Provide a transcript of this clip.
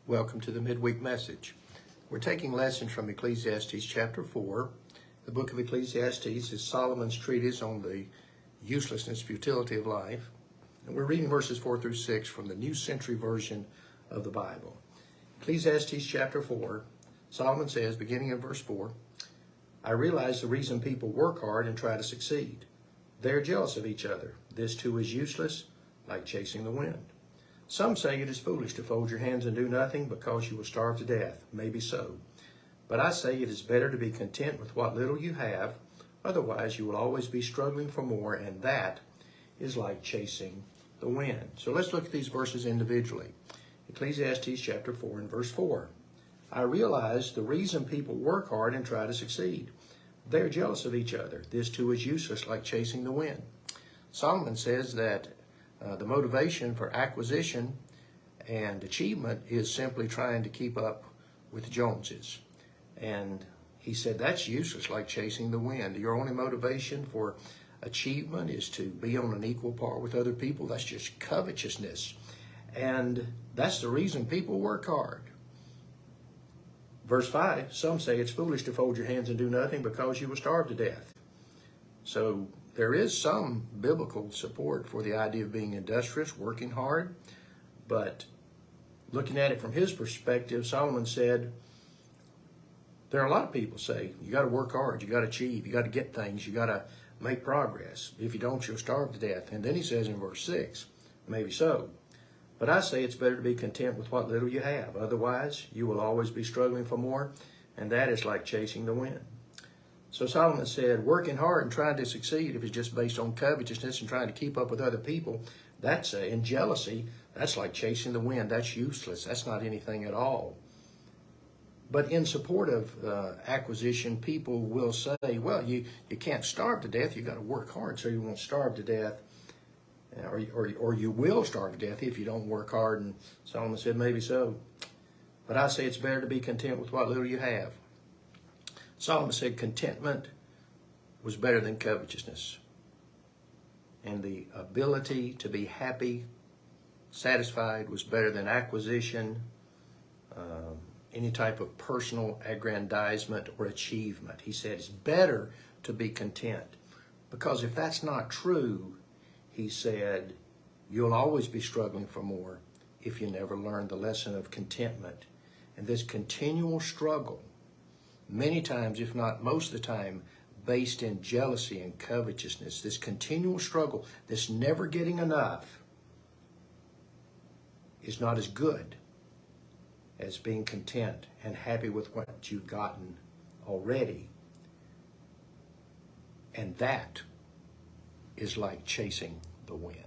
Welcome to the Midweek message. We're taking lessons from Ecclesiastes chapter 4. The book of Ecclesiastes is Solomon's treatise on the uselessness, futility of life. And we're reading verses 4 through 6 from the New Century Version of the Bible. Ecclesiastes chapter 4, Solomon says, beginning in verse 4, I realize the reason people work hard and try to succeed. They're jealous of each other. This too is useless, like chasing the wind. Some say it is foolish to fold your hands and do nothing because you will starve to death. Maybe so. But I say it is better to be content with what little you have. Otherwise, you will always be struggling for more, and that is like chasing the wind. So let's look at these verses individually. Ecclesiastes chapter 4 and verse 4. I realize the reason people work hard and try to succeed. They're jealous of each other. This too is useless, like chasing the wind. Solomon says that the motivation for acquisition and achievement is simply trying to keep up with the Joneses. And he said that's useless, like chasing the wind. Your only motivation for achievement is to be on an equal par with other people. That's just covetousness. And that's the reason people work hard. Verse 5, some say it's foolish to fold your hands and do nothing because you will starve to death. So there is some biblical support for the idea of being industrious, working hard, but looking at it from his perspective, Solomon said, there are a lot of people say, you got to work hard, you got to achieve, you got to get things, you got to make progress. If you don't, you'll starve to death. And then he says in verse 6, maybe so. But I say it's better to be content with what little you have. Otherwise, you will always be struggling for more, and that is like chasing the wind. So Solomon said, working hard and trying to succeed, if it's just based on covetousness and trying to keep up with other people, and jealousy, that's like chasing the wind. That's useless. That's not anything at all. But in support of acquisition, people will say, well, you can't starve to death. You got to work hard so you won't starve to death. Or you will starve to death if you don't work hard. And Solomon said, maybe so. But I say it's better to be content with what little you have. Solomon said contentment was better than covetousness. And the ability to be happy, satisfied, was better than acquisition, any type of personal aggrandizement or achievement. He said it's better to be content. Because if that's not true, he said, you'll always be struggling for more if you never learn the lesson of contentment. And this continual struggle, many times, if not most of the time, based in jealousy and covetousness, this continual struggle, this never getting enough, is not as good as being content and happy with what you've gotten already. And that is like chasing the wind.